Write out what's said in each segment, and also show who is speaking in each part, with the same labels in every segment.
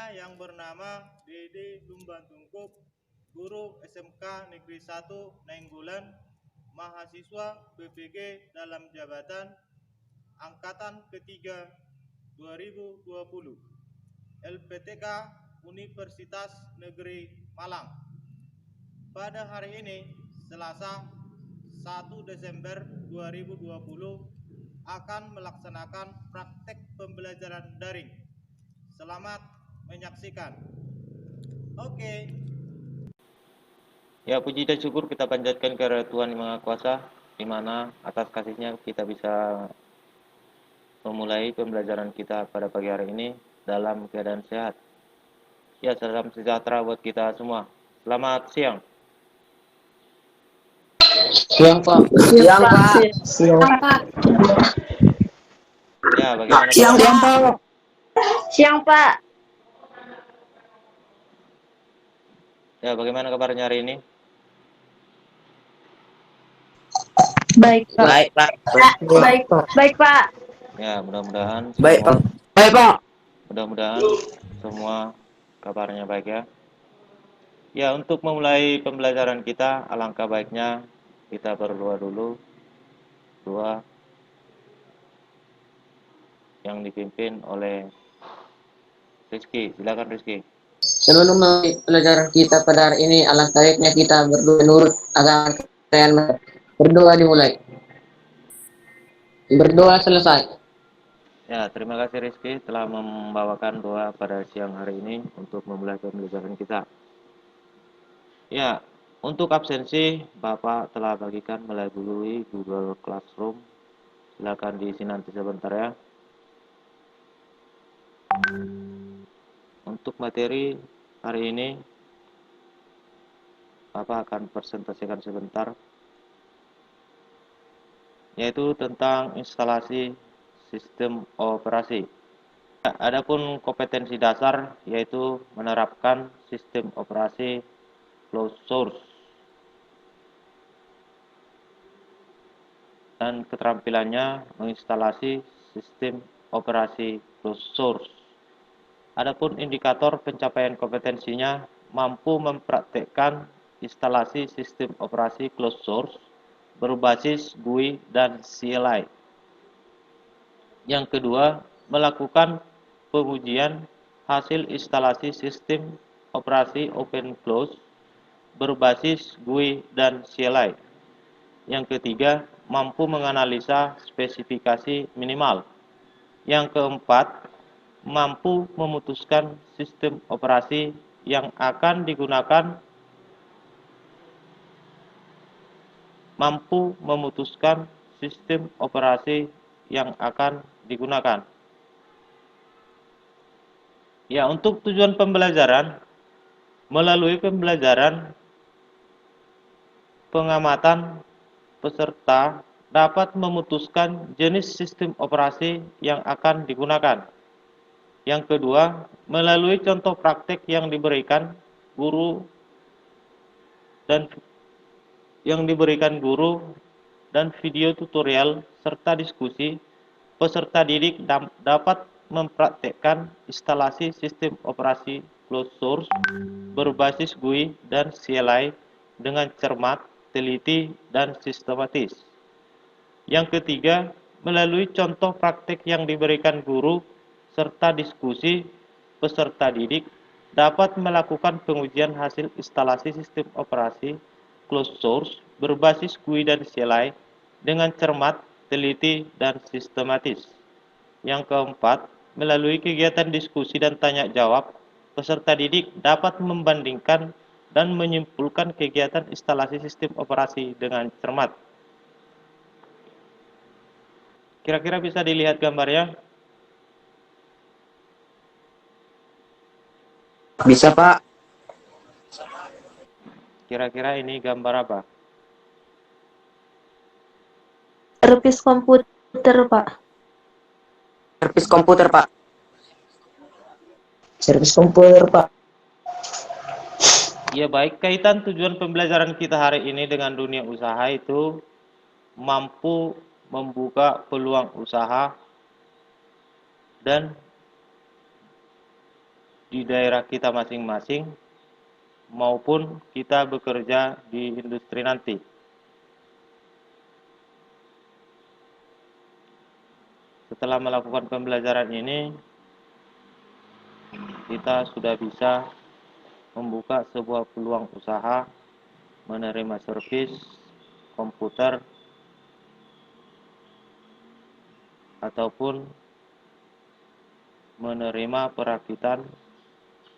Speaker 1: Saya yang bernama Dede Lumban Tungkup, guru SMK Negeri 1 Nainggolan, mahasiswa BPG dalam jabatan Angkatan ketiga 2020, LPTK Universitas Negeri Malang. Pada hari ini, Selasa 1 Desember 2020, akan melaksanakan praktek pembelajaran daring. Selamat menyaksikan. Oke.
Speaker 2: Ya, puji dan syukur kita panjatkan kepada Tuhan Yang Maha Kuasa, di mana atas kasih-Nya kita bisa memulai pembelajaran kita pada pagi hari ini dalam keadaan sehat. Ya, salam sejahtera buat kita semua. Selamat siang.
Speaker 3: Siang, Pak.
Speaker 4: Siang, Pak.
Speaker 3: Siang, Pak.
Speaker 2: Ya, bagaimana
Speaker 3: Siang,
Speaker 2: kabar?
Speaker 3: Pak.
Speaker 4: Siang, Pak.
Speaker 2: Ya, bagaimana kabarnya hari ini?
Speaker 4: Baik, Pak.
Speaker 3: Baik, Pak.
Speaker 4: Baik, Pak.
Speaker 2: Ya, mudah-mudahan
Speaker 3: Baik, Pak.
Speaker 2: semua
Speaker 3: Baik, Pak.
Speaker 2: mudah-mudahan semua kabarnya baik ya. Ya, untuk memulai pembelajaran kita, alangkah baiknya kita berdoa dulu. Doa yang dipimpin oleh Rizky. Silakan Rizky.
Speaker 3: Sebelum memulai pelajaran kita pada hari ini, alangkah baiknya kita berdoa menurut agama Kristen. Berdoa dimulai. Berdoa selesai.
Speaker 2: Ya, terima kasih Rizky telah membawakan doa pada siang hari ini untuk memulai pembelajaran kita. Ya, untuk absensi Bapak telah bagikan melalui Google Classroom. Silakan diisi nanti sebentar ya. Untuk materi hari ini Bapak akan presentasikan sebentar, yaitu tentang instalasi sistem operasi. Adapun kompetensi dasar yaitu menerapkan sistem operasi closed source dan keterampilannya menginstalasi sistem operasi closed source. Adapun indikator pencapaian kompetensinya mampu mempraktekkan instalasi sistem operasi closed source berbasis GUI dan CLI. Yang kedua, melakukan pengujian hasil instalasi sistem operasi open close berbasis GUI dan CLI. Yang ketiga, mampu menganalisa spesifikasi minimal. Yang keempat, mampu memutuskan sistem operasi yang akan digunakan. Mampu memutuskan sistem operasi yang akan digunakan. Ya, untuk tujuan pembelajaran, melalui pembelajaran pengamatan peserta dapat memutuskan jenis sistem operasi yang akan digunakan. Yang kedua, melalui contoh praktek yang diberikan guru dan video tutorial serta diskusi, peserta didik dapat mempraktekkan instalasi sistem operasi closed source berbasis GUI dan CLI dengan cermat, teliti, dan sistematis. Yang ketiga, melalui contoh praktek yang diberikan guru serta diskusi, peserta didik dapat melakukan pengujian hasil instalasi sistem operasi closed source berbasis GUI dan CLI dengan cermat, teliti, dan sistematis. Yang keempat, melalui kegiatan diskusi dan tanya jawab, peserta didik dapat membandingkan dan menyimpulkan kegiatan instalasi sistem operasi dengan cermat. Kira-kira bisa dilihat gambarnya?
Speaker 3: Bisa, Pak.
Speaker 2: Kira-kira ini gambar apa?
Speaker 4: Servis komputer, Pak.
Speaker 3: Servis komputer, Pak. Servis komputer, Pak.
Speaker 2: Ya baik, kaitan tujuan pembelajaran kita hari ini dengan dunia usaha itu mampu membuka peluang usaha dan di daerah kita masing-masing maupun kita bekerja di industri nanti. Setelah melakukan pembelajaran ini, kita sudah bisa membuka sebuah peluang usaha, menerima servis komputer, ataupun menerima perakitan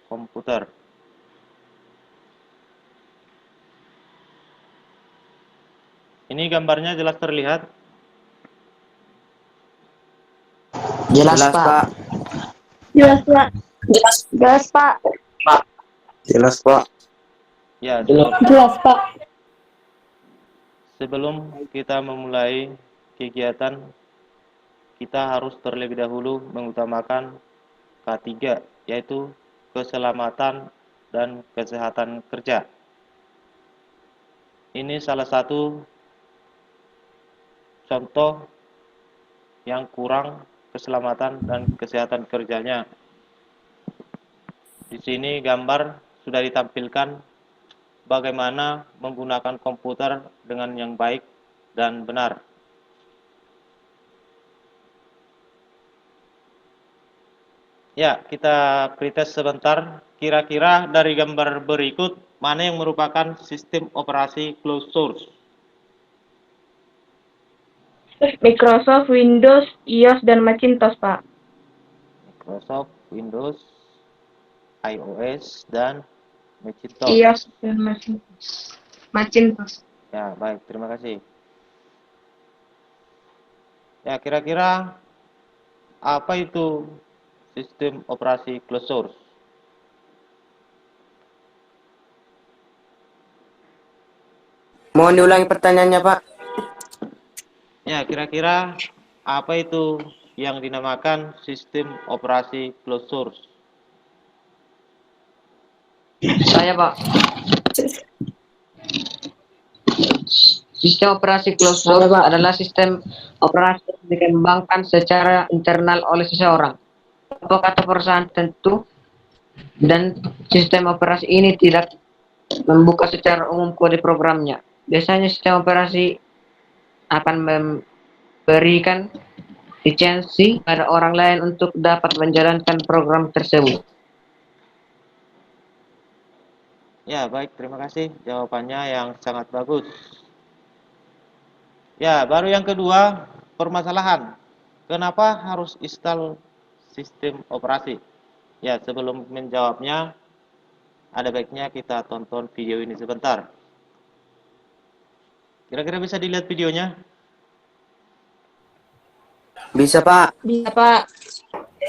Speaker 2: komputer. Ini gambarnya jelas terlihat?
Speaker 3: Jelas, Pak.
Speaker 4: Jelas, Pak. Jelas, Pak.
Speaker 5: Jelas, Pak.
Speaker 2: Ya,
Speaker 4: Jelas, Pak.
Speaker 2: sebelum kita memulai kegiatan, kita harus terlebih dahulu mengutamakan K3, yaitu keselamatan dan kesehatan kerja. Ini salah satu contoh yang kurang keselamatan dan kesehatan kerjanya. Di sini gambar sudah ditampilkan bagaimana menggunakan komputer dengan yang baik dan benar. Ya, kita pretest sebentar. Kira-kira dari gambar berikut, mana yang merupakan sistem operasi closed source?
Speaker 4: Microsoft, Windows, iOS, dan Macintosh, Pak.
Speaker 2: Microsoft, Windows, iOS, dan Macintosh.
Speaker 4: iOS dan Macintosh.
Speaker 2: Ya, baik. Terima kasih. Ya, kira-kira apa itu sistem operasi closed source?
Speaker 3: Mohon diulangi pertanyaannya, Pak.
Speaker 2: Ya, kira-kira apa itu yang dinamakan sistem operasi closed source?
Speaker 3: Saya, Pak. Sistem operasi closed source adalah sistem operasi yang dikembangkan secara internal oleh seseorang, kelompok atau perusahaan tertentu, dan sistem operasi ini tidak membuka secara umum kode programnya. Biasanya sistem operasi akan memberikan lisensi pada orang lain untuk dapat menjalankan program tersebut.
Speaker 2: Ya, baik. Terima kasih. Jawabannya yang sangat bagus. Ya, baru yang kedua, permasalahan. Kenapa harus install sistem operasi? Ya, sebelum menjawabnya, ada baiknya kita tonton video ini sebentar. Kira-kira bisa dilihat videonya?
Speaker 3: Bisa, Pak.
Speaker 4: Bisa, Pak.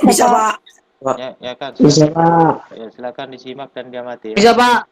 Speaker 5: Bisa, Pak.
Speaker 2: Ya kan?
Speaker 3: Bisa, Pak.
Speaker 2: Ya, silakan disimak dan diamati ya.
Speaker 3: Bisa, Pak.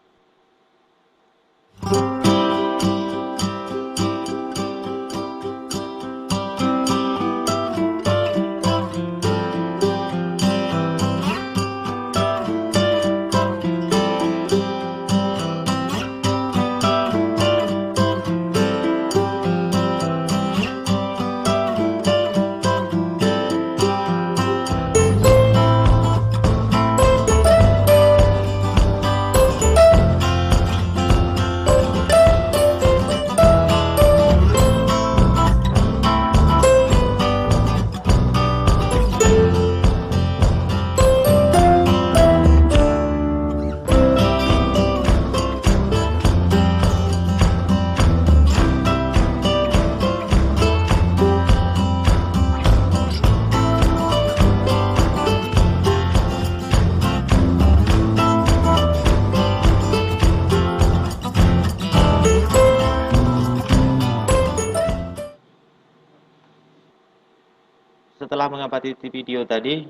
Speaker 2: Setelah mengamati video tadi,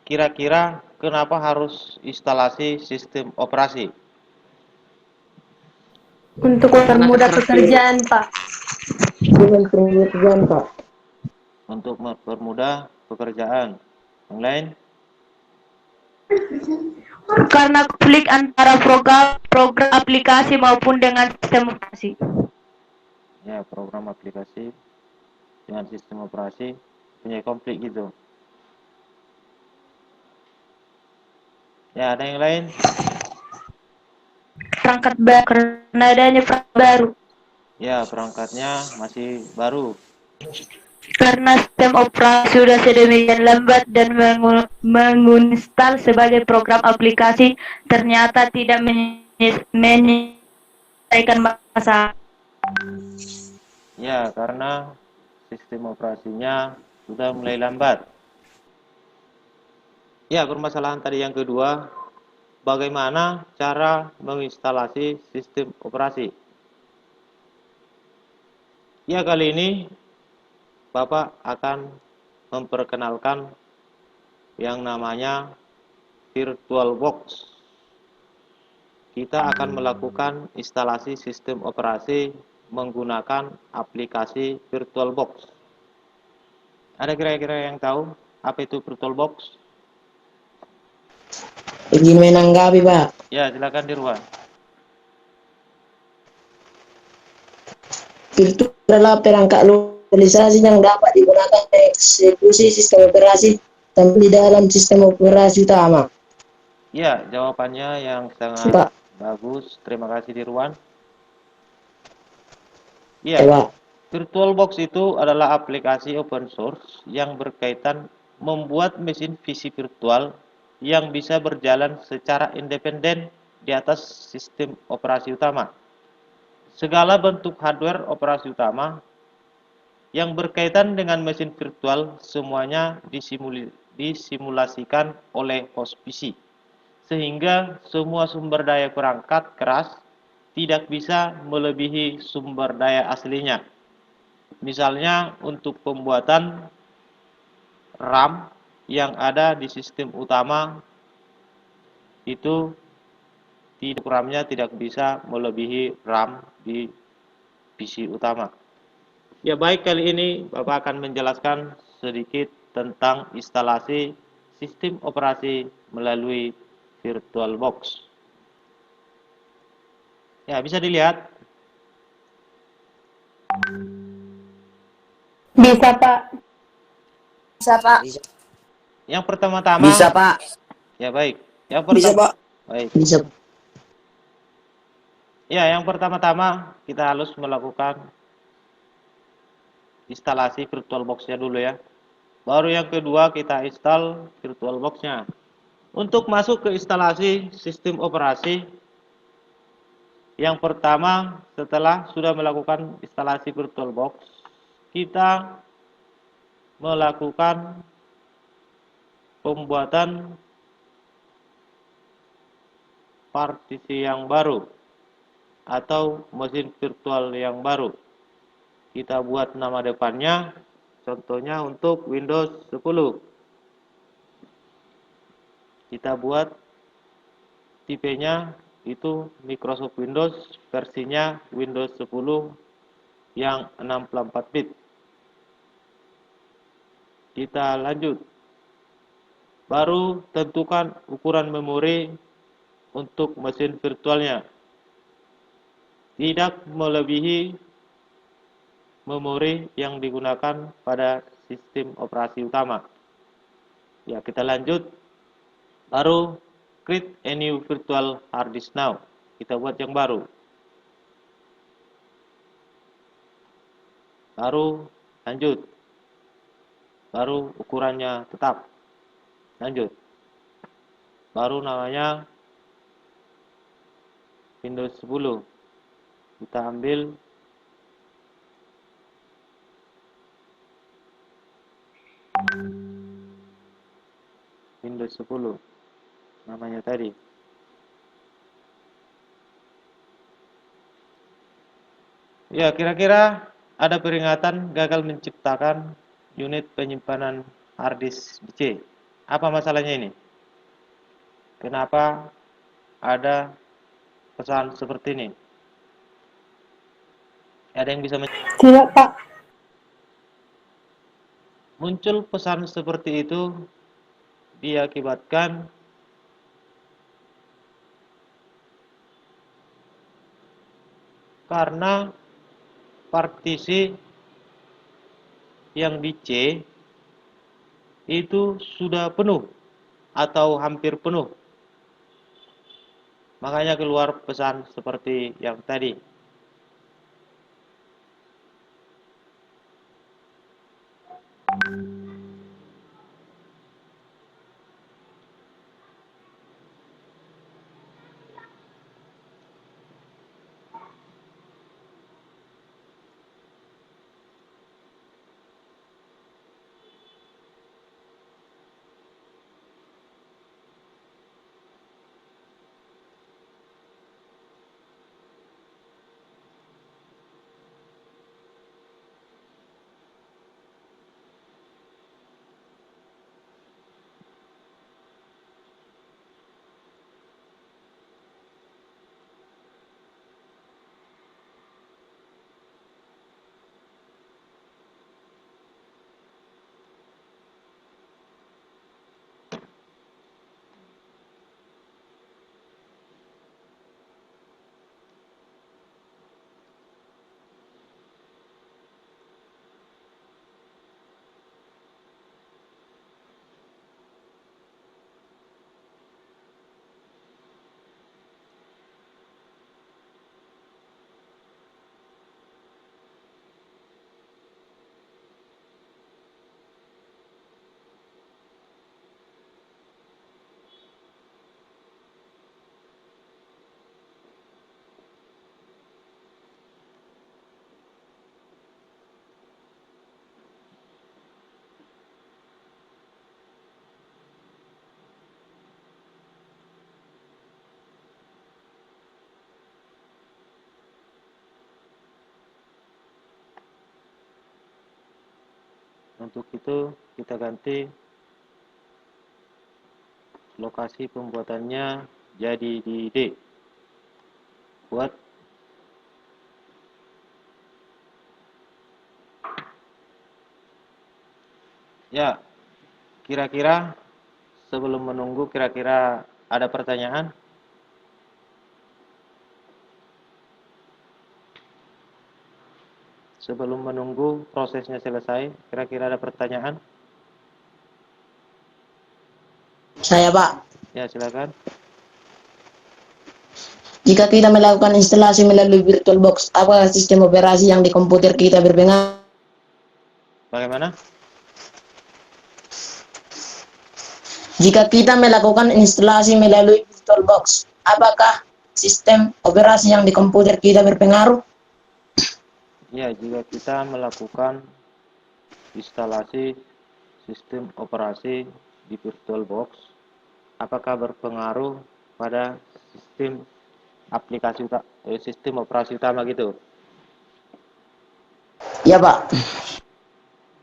Speaker 2: kira-kira kenapa harus instalasi sistem operasi?
Speaker 4: Untuk mempermudah pekerjaan, Pak.
Speaker 2: Untuk mempermudah pekerjaan. Yang lain?
Speaker 4: Karena konflik antara program aplikasi maupun dengan sistem operasi.
Speaker 2: Ya, program aplikasi dengan sistem operasi punya konflik gitu. Ya, ada yang lain?
Speaker 4: Perangkat baru karena adanya perangkat baru.
Speaker 2: Ya, perangkatnya masih baru.
Speaker 4: Karena sistem operasi sudah sedemikian lambat dan menginstal sebagai program aplikasi ternyata tidak menyelesaikan masalah.
Speaker 2: Ya, karena sistem operasinya sudah mulai lambat. Ya, permasalahan tadi yang kedua, bagaimana cara menginstalasi sistem operasi? Ya, kali ini Bapak akan memperkenalkan yang namanya VirtualBox. Kita akan melakukan instalasi sistem operasi menggunakan aplikasi VirtualBox. Ada kira-kira yang tahu apa itu VirtualBox?
Speaker 5: Izin menanggapi, Pak.
Speaker 2: Ya, silakan Dirwan.
Speaker 5: Itu adalah perangkat lokalisasi yang dapat digunakan eksekusi sistem operasi tampil di dalam sistem operasi utama.
Speaker 2: Ya, jawabannya yang sangat
Speaker 5: Pak,
Speaker 2: bagus. Terima kasih Dirwan.
Speaker 5: ya,
Speaker 2: Ya,
Speaker 5: Pak.
Speaker 2: VirtualBox itu adalah aplikasi open source yang berkaitan membuat mesin visi virtual yang bisa berjalan secara independen di atas sistem operasi utama. Segala bentuk hardware operasi utama yang berkaitan dengan mesin virtual semuanya disimulasikan oleh host PC, sehingga semua sumber daya perangkat keras tidak bisa melebihi sumber daya aslinya. Misalnya untuk pembuatan RAM yang ada di sistem utama itu RAM-nya tidak bisa melebihi RAM di PC utama. Ya, baik, kali ini Bapak akan menjelaskan sedikit tentang instalasi sistem operasi melalui VirtualBox. Ya, bisa dilihat.
Speaker 4: Bisa, Pak.
Speaker 6: Bisa, Pak.
Speaker 2: Yang pertama-tama,
Speaker 5: Bisa, Pak.
Speaker 2: ya baik. Yang
Speaker 5: Bisa,
Speaker 2: pertama,
Speaker 5: Pak.
Speaker 2: baik.
Speaker 5: Bisa.
Speaker 2: Ya, yang pertama-tama kita harus melakukan instalasi VirtualBox-nya dulu ya. Baru yang kedua kita install VirtualBox-nya. Untuk masuk ke instalasi sistem operasi, yang pertama setelah sudah melakukan instalasi VirtualBox, kita melakukan pembuatan partisi yang baru atau mesin virtual yang baru. Kita buat nama depannya, contohnya untuk Windows 10. Kita buat tipenya itu Microsoft Windows, versinya Windows 10 yang 64 bit. Kita lanjut. Baru tentukan ukuran memori untuk mesin virtualnya. Tidak melebihi memori yang digunakan pada sistem operasi utama. Ya, kita lanjut. Baru create a new virtual hard disk now. Kita buat yang baru. Baru lanjut. Baru ukurannya tetap. Lanjut. Baru namanya Windows 10. Kita ambil Windows 10 namanya tadi. Ya, kira-kira ada peringatan gagal menciptakan unit penyimpanan hard disk C. Apa masalahnya ini? Kenapa ada pesan seperti ini? Ada yang bisa
Speaker 4: Tidak, Pak.
Speaker 2: muncul pesan seperti itu diakibatkan karena partisi yang di C itu sudah penuh atau hampir penuh Makanya keluar pesan seperti yang tadi. Untuk itu kita ganti lokasi pembuatannya jadi di D. Buat ya, kira-kira sebelum menunggu, kira-kira ada pertanyaan? Sebelum menunggu prosesnya selesai, kira-kira ada pertanyaan?
Speaker 5: Saya Pak,
Speaker 2: Ya, silakan.
Speaker 5: jika kita melakukan instalasi melalui VirtualBox, apa sistem operasi yang di komputer kita berpengaruh?
Speaker 2: Bagaimana?
Speaker 5: Jika kita melakukan instalasi melalui VirtualBox, apakah sistem operasi yang di komputer kita berpengaruh?
Speaker 2: Ya, jika kita melakukan instalasi sistem operasi di VirtualBox, apakah berpengaruh pada sistem sistem operasi utama gitu?
Speaker 5: Ya Pak.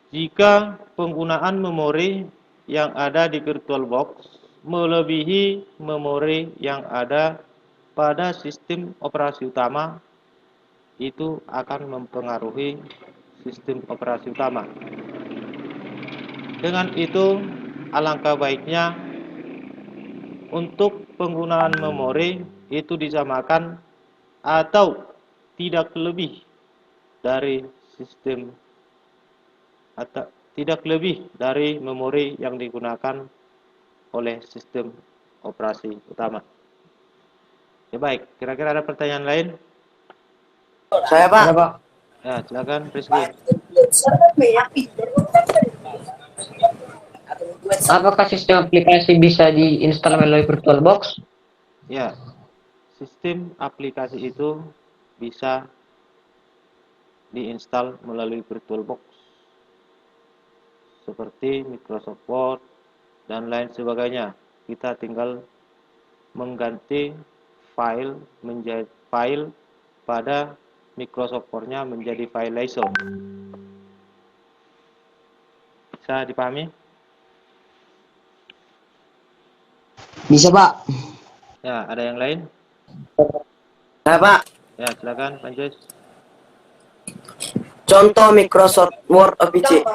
Speaker 2: Jika penggunaan memori yang ada di VirtualBox melebihi memori yang ada pada sistem operasi utama, itu akan mempengaruhi sistem operasi utama. Dengan itu, alangkah baiknya untuk penggunaan memori itu disamakan atau tidak lebih dari sistem atau tidak lebih dari memori yang digunakan oleh sistem operasi utama. Ya baik, kira-kira ada pertanyaan lain?
Speaker 3: Saya Pak.
Speaker 2: Ya, silakan Rizky.
Speaker 3: Apakah sistem aplikasi bisa diinstal melalui VirtualBox?
Speaker 2: Ya, sistem aplikasi itu bisa diinstal melalui VirtualBox seperti Microsoft Word dan lain sebagainya. Kita tinggal mengganti file menjadi file pada Microsoft Word-nya menjadi file ISO. Bisa dipahami?
Speaker 5: Bisa Pak.
Speaker 2: Ya, ada yang lain?
Speaker 3: Nah Pak,
Speaker 2: Ya, silakan lanjut.
Speaker 3: contoh Microsoft Word OPC.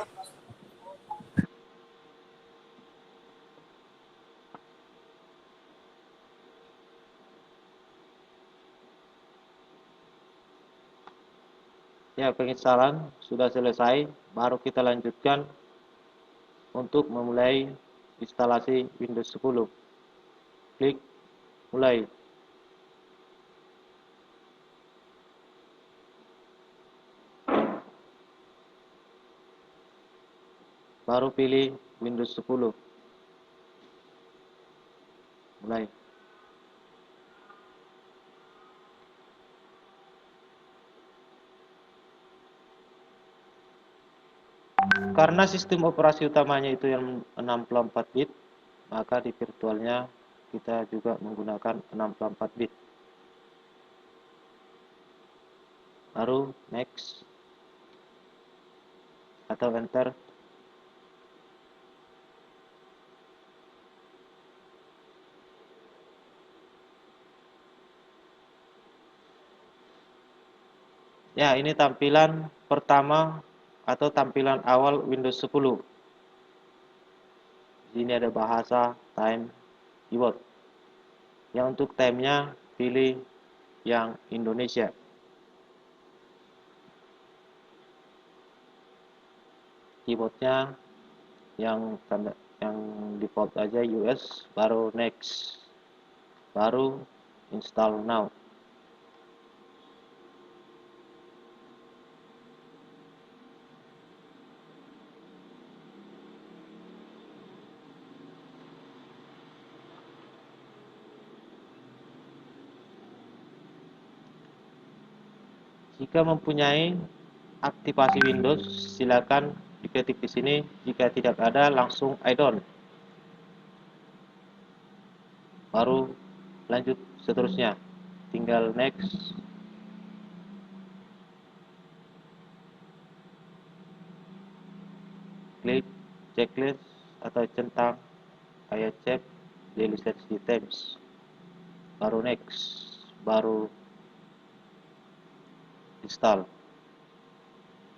Speaker 2: Ya, penginstalan sudah selesai, baru kita lanjutkan untuk memulai instalasi Windows 10. Klik mulai. baru pilih Windows 10. Mulai. Karena sistem operasi utamanya itu yang 64 bit, maka di virtualnya kita juga menggunakan 64 bit. Baru next atau enter. Ya, ini tampilan pertama atau tampilan awal Windows 10. Di sini ada bahasa, time, keyboard. Yang untuk time-nya pilih yang Indonesia. Keyboardnya yang default aja US, baru next, baru install now. Jika mempunyai aktivasi Windows, silakan diketik di sini. Jika tidak ada, langsung I don't. Baru lanjut seterusnya. Tinggal next. Klik checklist atau centang ayat cek daily search items. Baru next. Baru install.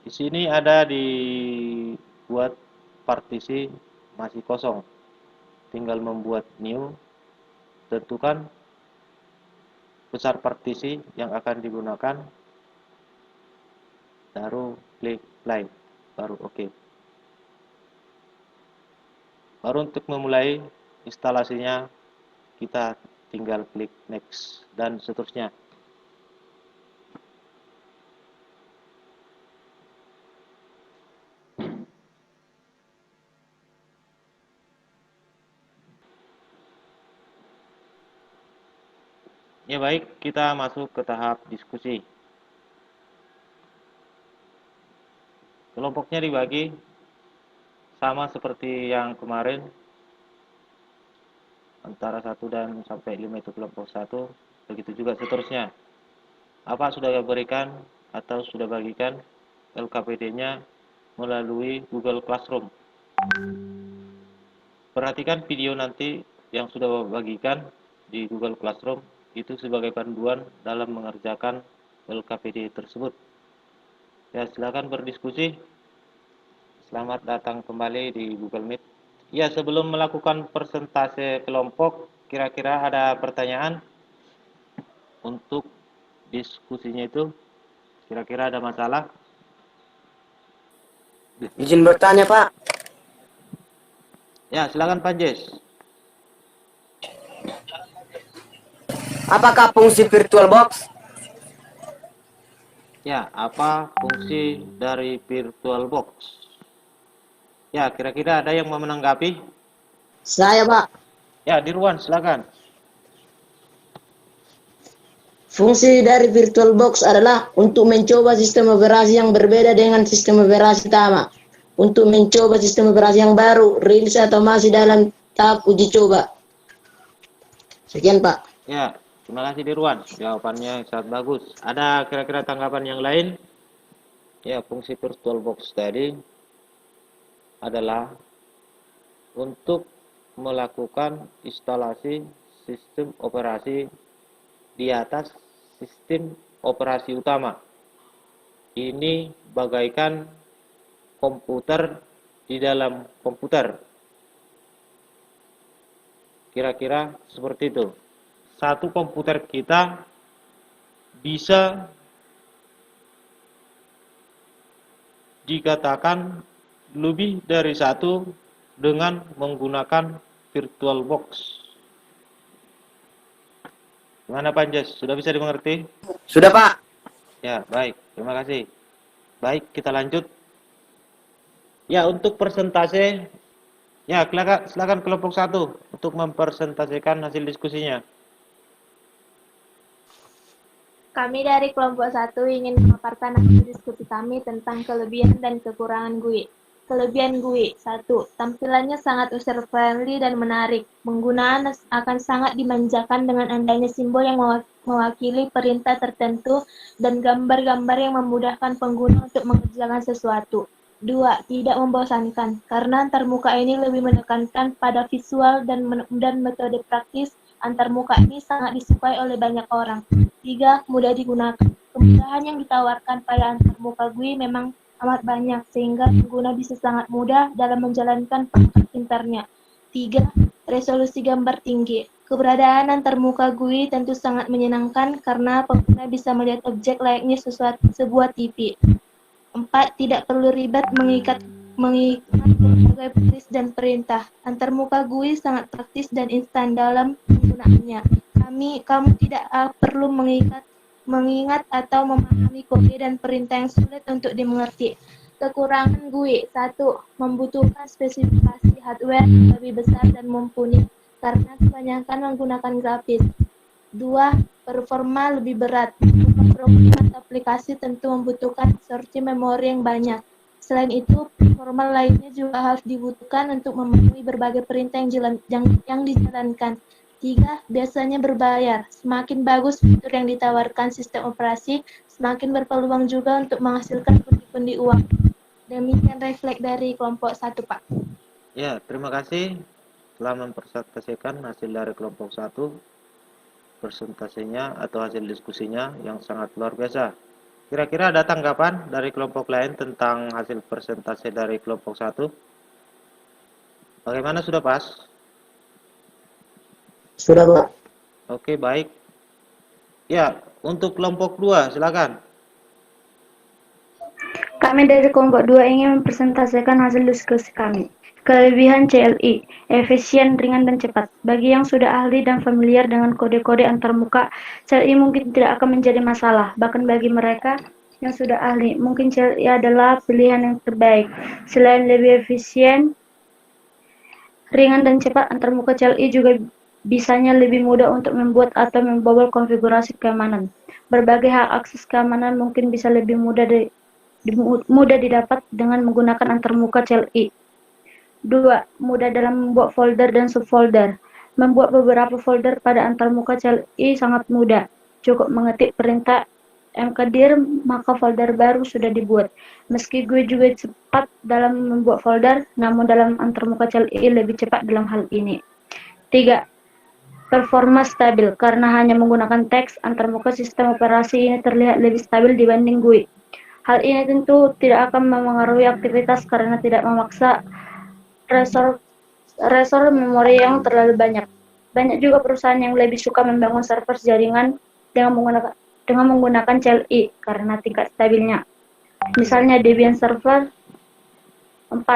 Speaker 2: Di sini ada dibuat partisi masih kosong. Tinggal membuat new, tentukan besar partisi yang akan digunakan, baru klik play, baru oke. Baru untuk memulai instalasinya kita tinggal klik next dan seterusnya. Ya baik, kita masuk ke tahap diskusi. Kelompoknya dibagi sama seperti yang kemarin, antara 1 dan sampai 5 itu kelompok 1, begitu juga seterusnya. Apa sudah berikan atau sudah bagikan LKPD-nya melalui Google Classroom. Perhatikan video nanti yang sudah bagikan di Google Classroom itu sebagai panduan dalam mengerjakan LKPD tersebut. Ya, silakan berdiskusi. Selamat datang kembali di Google Meet. Ya, sebelum melakukan persentase kelompok, kira-kira ada pertanyaan untuk diskusinya itu? Kira-kira ada masalah?
Speaker 7: Izin bertanya, Pak.
Speaker 2: Ya, silakan Pak Jes.
Speaker 7: Apakah fungsi VirtualBox?
Speaker 2: Ya, apa fungsi dari VirtualBox? Ya, kira-kira ada yang mau menanggapi?
Speaker 5: Saya, Pak.
Speaker 2: Ya, Dirwan, silakan.
Speaker 5: Fungsi dari VirtualBox adalah untuk mencoba sistem operasi yang berbeda dengan sistem operasi utama. Untuk mencoba sistem operasi yang baru, rilis atau masih dalam tahap uji coba. Sekian, Pak.
Speaker 2: Ya, terima kasih Dirwan. Jawabannya sangat bagus. Ada kira-kira tanggapan yang lain? Ya, fungsi VirtualBox tadi adalah untuk melakukan instalasi sistem operasi di atas sistem operasi utama. Ini bagaikan komputer di dalam komputer. Kira-kira seperti itu. Satu komputer kita bisa dikatakan lebih dari satu dengan menggunakan VirtualBox. Gimana Pak Anjas? Sudah bisa dimengerti?
Speaker 7: Sudah, Pak.
Speaker 2: Ya, baik. Terima kasih. Baik, kita lanjut. Ya, untuk persentase, ya silakan kelompok 1 untuk mempresentasikan hasil diskusinya.
Speaker 8: Kami dari kelompok 1 ingin memaparkan hasil diskusi kami tentang kelebihan dan kekurangan GUI. Kelebihan GUI: 1. Tampilannya sangat user-friendly dan menarik. Penggunaan akan sangat dimanjakan dengan adanya simbol yang mewakili perintah tertentu dan gambar-gambar yang memudahkan pengguna untuk mengerjakan sesuatu. 2. Tidak membosankan, karena antarmuka ini lebih menekankan pada visual dan metode praktis. Antarmuka ini sangat disukai oleh banyak orang. 3. Mudah digunakan. Kemudahan yang ditawarkan pada antarmuka GUI memang amat banyak, sehingga pengguna bisa sangat mudah dalam menjalankan perangkat pintarnya. 3. Resolusi gambar tinggi. Keberadaan antarmuka GUI tentu sangat menyenangkan karena pengguna bisa melihat objek layaknya sebuah TV. 4. Tidak perlu ribet mengikat berbagai baris dan perintah. Antarmuka GUI sangat praktis dan instan dalam penggunaannya. Kamu tidak perlu mengingat atau memahami kode dan perintah yang sulit untuk dimengerti. Kekurangan GUI: 1. Membutuhkan spesifikasi hardware yang lebih besar dan mumpuni karena kebanyakan menggunakan grafis. 2. Performa lebih berat. Program atau aplikasi tentu membutuhkan storage memori yang banyak. Selain itu, performa lainnya juga harus dibutuhkan untuk memenuhi berbagai perintah yang dijalankan. 3. Biasanya berbayar. Semakin bagus fitur yang ditawarkan sistem operasi, semakin berpeluang juga untuk menghasilkan pundi-pundi uang. Demikian refleks dari kelompok 1, Pak.
Speaker 2: Ya, terima kasih telah mempresentasikan hasil dari kelompok 1, presentasinya atau hasil diskusinya yang sangat luar biasa. Kira-kira ada tanggapan dari kelompok lain tentang hasil presentasi dari kelompok 1? Bagaimana, sudah pas?
Speaker 5: Sudah, Pak.
Speaker 2: Oke, baik. Ya, untuk kelompok 2, silakan.
Speaker 4: Kami dari kelompok 2 ingin mempresentasikan hasil diskusi kami. Kelebihan CLI: efisien, ringan, dan cepat. Bagi yang sudah ahli dan familiar dengan kode-kode antarmuka, CLI mungkin tidak akan menjadi masalah. Bahkan bagi mereka yang sudah ahli, mungkin CLI adalah pilihan yang terbaik. Selain lebih efisien, ringan, dan cepat, antarmuka CLI juga bisanya lebih mudah untuk membuat atau membobol konfigurasi keamanan. Berbagai hak akses keamanan mungkin bisa lebih mudah didapat dengan menggunakan antarmuka CLI. 2. Mudah dalam membuat folder dan subfolder. Membuat beberapa folder pada antarmuka CLI sangat mudah. Cukup mengetik perintah mkdir, maka folder baru sudah dibuat. Meski gue juga cepat dalam membuat folder, namun dalam antarmuka CLI lebih cepat dalam hal ini. 3. Performa stabil. Karena hanya menggunakan teks, antarmuka sistem operasi ini terlihat lebih stabil dibanding GUI. Hal ini tentu tidak akan memengaruhi aktivitas karena tidak memaksa resor memori yang terlalu banyak. Banyak juga perusahaan yang lebih suka membangun server jaringan dengan menggunakan CLI karena tingkat stabilnya. Misalnya Debian Server. 4.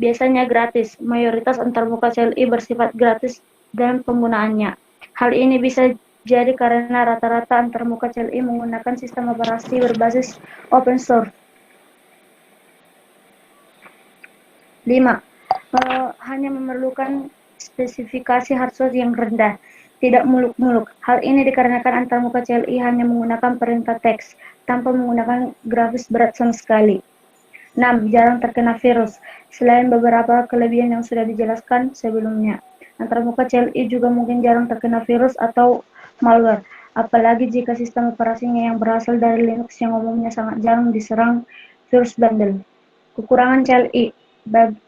Speaker 4: Biasanya gratis. Mayoritas antarmuka CLI bersifat gratis dalam penggunaannya. Hal ini bisa jadi karena rata-rata antarmuka CLI menggunakan sistem operasi berbasis open source. 5. Hanya memerlukan spesifikasi hardware yang rendah, tidak muluk-muluk. Hal ini dikarenakan antarmuka CLI hanya menggunakan perintah teks, tanpa menggunakan grafis berat sama sekali. 6. Jarang terkena virus. Selain beberapa kelebihan yang sudah dijelaskan sebelumnya, antarmuka CLI juga mungkin jarang terkena virus atau malware, apalagi jika sistem operasinya yang berasal dari Linux yang umumnya sangat jarang diserang virus bandel. Kekurangan CLI: 1.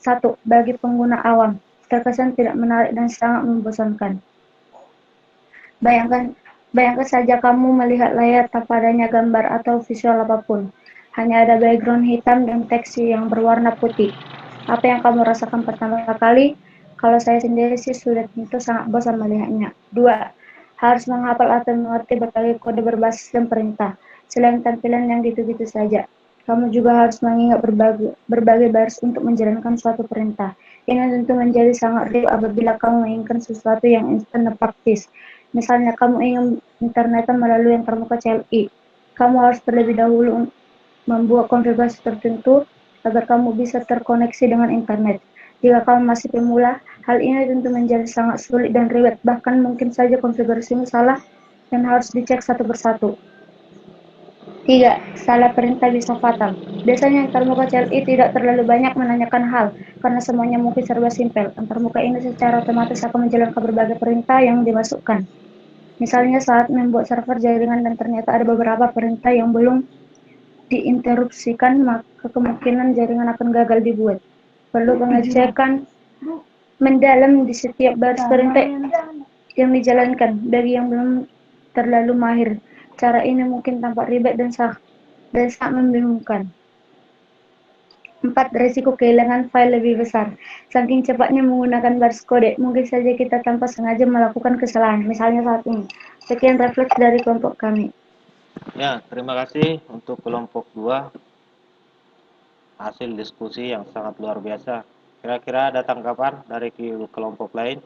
Speaker 4: Bagi pengguna awam, terkesan tidak menarik dan sangat membosankan. Bayangkan saja kamu melihat layar tanpa adanya gambar atau visual apapun. Hanya ada background hitam dan teks yang berwarna putih. Apa yang kamu rasakan pertama kali? Kalau saya sendiri sih sudah tentu sangat bosan melihatnya. 2. Harus menghafal atau mengerti berbagai kode berbasis dan perintah. Selain tampilan yang gitu-gitu saja, kamu juga harus mengingat berbagai baris untuk menjalankan suatu perintah. Ini tentu menjadi sangat ribet apabila kamu menginginkan sesuatu yang instan dan praktis. Misalnya kamu ingin internetan melalui antarmuka CLI. Kamu harus terlebih dahulu membuat konfigurasi tertentu agar kamu bisa terkoneksi dengan internet. Jika kamu masih pemula, hal ini tentu menjadi sangat sulit dan ribet, bahkan mungkin saja konfigurasimu salah dan harus dicek satu persatu. 3. Salah perintah bisa fatal. Biasanya antarmuka CLI tidak terlalu banyak menanyakan hal, karena semuanya mungkin serba simpel. Antarmuka ini secara otomatis akan menjalankan berbagai perintah yang dimasukkan. Misalnya saat membuat server jaringan dan ternyata ada beberapa perintah yang belum diinterupsikan, maka kemungkinan jaringan akan gagal dibuat. Perlu pengecekan mendalam di setiap baris perintah yang dijalankan. Bagi yang belum terlalu mahir, cara ini mungkin tampak ribet dan sangat membingungkan. 4. Risiko kehilangan file lebih besar. Saking cepatnya menggunakan baris kode, mungkin saja kita tanpa sengaja melakukan kesalahan, misalnya saat ini. Sekian refleks dari kelompok kami.
Speaker 2: Ya, terima kasih untuk kelompok 2. Hasil diskusi yang sangat luar biasa. Kira-kira ada tanggapan dari kelompok lain?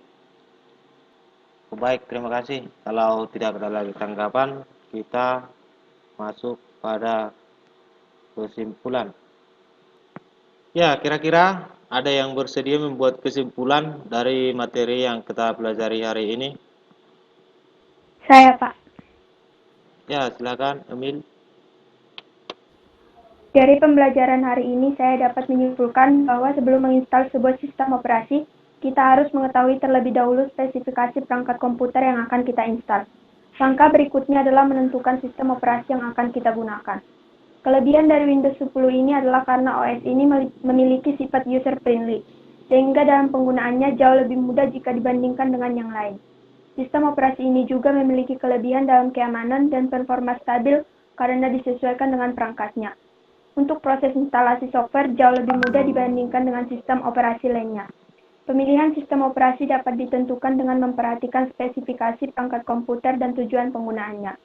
Speaker 2: Baik, terima kasih. Kalau tidak ada lagi tanggapan, kita masuk pada kesimpulan. Ya, kira-kira ada yang bersedia membuat kesimpulan dari materi yang kita pelajari hari ini?
Speaker 4: Saya, Pak.
Speaker 2: Ya, silakan, Emil.
Speaker 4: Dari pembelajaran hari ini, saya dapat menyimpulkan bahwa sebelum menginstal sebuah sistem operasi, kita harus mengetahui terlebih dahulu spesifikasi perangkat komputer yang akan kita install. Langkah berikutnya adalah menentukan sistem operasi yang akan kita gunakan. Kelebihan dari Windows 10 ini adalah karena OS ini memiliki sifat user-friendly, sehingga dalam penggunaannya jauh lebih mudah jika dibandingkan dengan yang lain. Sistem operasi ini juga memiliki kelebihan dalam keamanan dan performa stabil karena disesuaikan dengan perangkatnya. Untuk proses instalasi software jauh lebih mudah dibandingkan dengan sistem operasi lainnya. Pemilihan sistem operasi dapat ditentukan dengan memperhatikan spesifikasi perangkat komputer dan tujuan penggunaannya.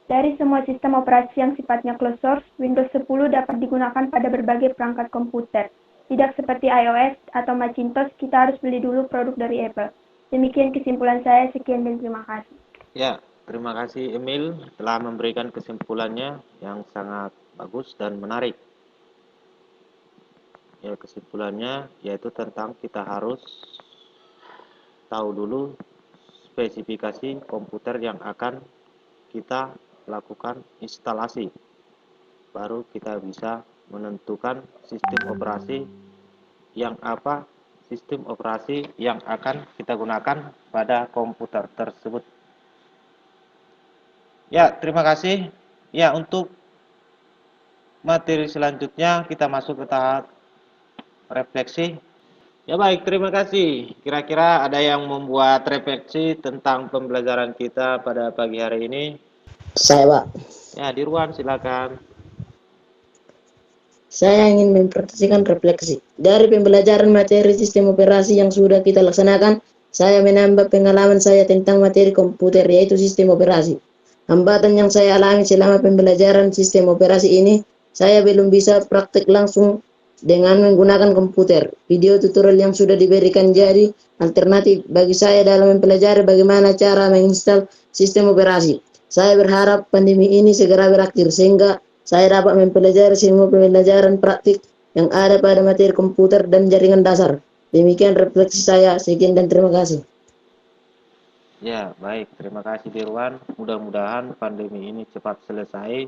Speaker 4: Dari semua sistem operasi yang sifatnya closed source, Windows 10 dapat digunakan pada berbagai perangkat komputer. Tidak seperti iOS atau Macintosh, kita harus beli dulu produk dari Apple. Demikian kesimpulan saya, sekian dan terima kasih.
Speaker 2: Ya, terima kasih Emil telah memberikan kesimpulannya yang sangat bagus dan menarik. Ya, kesimpulannya yaitu tentang kita harus tahu dulu spesifikasi komputer yang akan kita lakukan instalasi. Baru kita bisa menentukan sistem operasi yang akan kita gunakan pada komputer tersebut. Ya, terima kasih. Ya, untuk materi selanjutnya kita masuk ke tahap refleksi. Ya baik, terima kasih. Kira-kira ada yang membuat refleksi tentang pembelajaran kita pada pagi hari ini?
Speaker 5: Saya, Pak.
Speaker 2: Ya, Dirwan silakan.
Speaker 5: Saya ingin mempresentasikan refleksi. Dari pembelajaran materi sistem operasi yang sudah kita laksanakan, saya menambah pengalaman saya tentang materi komputer, yaitu sistem operasi. Hambatan yang saya alami selama pembelajaran sistem operasi ini, saya belum bisa praktek langsung dengan menggunakan komputer. Video tutorial yang sudah diberikan jadi alternatif bagi saya dalam mempelajari bagaimana cara menginstal sistem operasi. Saya berharap pandemi ini segera berakhir sehingga saya dapat mempelajari semua pembelajaran praktik yang ada pada materi komputer dan jaringan dasar. Demikian refleksi saya. Sekian dan terima kasih.
Speaker 2: Ya, baik. Terima kasih Dirwan. Mudah-mudahan pandemi ini cepat selesai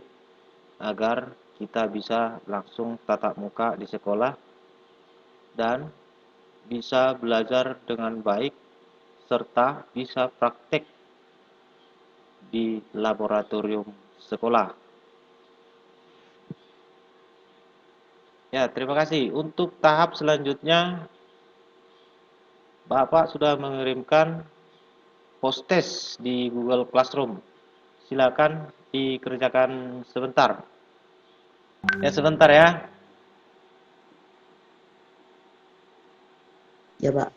Speaker 2: agar kita bisa langsung tatap muka di sekolah dan bisa belajar dengan baik serta bisa praktek di laboratorium sekolah. Ya, terima kasih. Untuk tahap selanjutnya, Bapak sudah mengirimkan post-test di Google Classroom. Silakan dikerjakan sebentar. Ya, sebentar ya.
Speaker 5: Ya, Pak.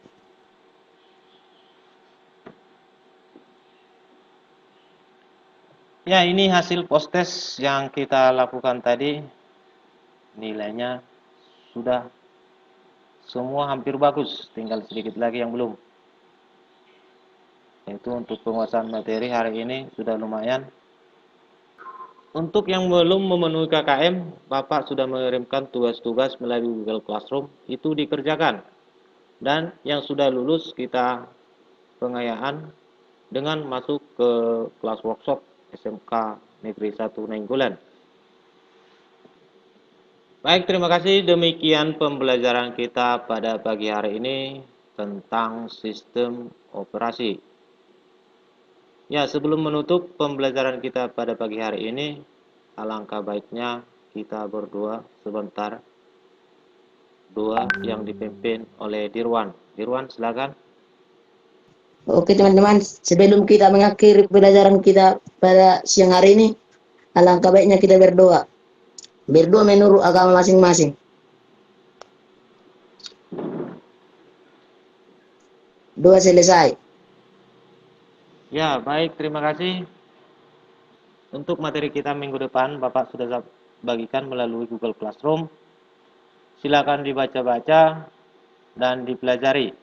Speaker 2: Ya, ini hasil post-test yang kita lakukan tadi. Nilainya sudah semua hampir bagus, tinggal sedikit lagi yang belum. Itu untuk penguasaan materi hari ini sudah lumayan. Untuk yang belum memenuhi KKM, Bapak sudah mengirimkan tugas-tugas melalui Google Classroom, itu dikerjakan. Dan yang sudah lulus kita pengayaan dengan masuk ke kelas workshop SMK Negeri 1 Nainggolan. Baik, terima kasih. Demikian pembelajaran kita pada pagi hari ini tentang sistem operasi. Ya, sebelum menutup pembelajaran kita pada pagi hari ini, alangkah baiknya kita berdoa sebentar. Doa yang dipimpin oleh Dirwan. Dirwan, silakan.
Speaker 5: Oke teman-teman, sebelum kita mengakhiri pelajaran kita pada siang hari ini, alangkah baiknya kita berdoa. Berdoa menurut agama masing-masing. Doa selesai.
Speaker 2: Ya, baik, terima kasih. Untuk materi kita minggu depan, Bapak sudah bagikan melalui Google Classroom. Silakan dibaca-baca dan dipelajari.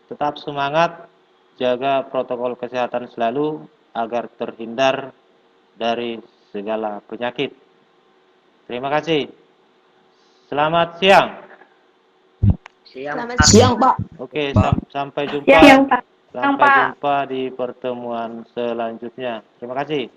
Speaker 2: Tetap semangat, jaga protokol kesehatan selalu agar terhindar dari segala penyakit. Terima kasih. Selamat siang.
Speaker 6: Selamat
Speaker 5: Siang Pak.
Speaker 2: Oke, sampai jumpa.
Speaker 4: Siang, Pak.
Speaker 2: Sampai jumpa di pertemuan selanjutnya. Terima kasih.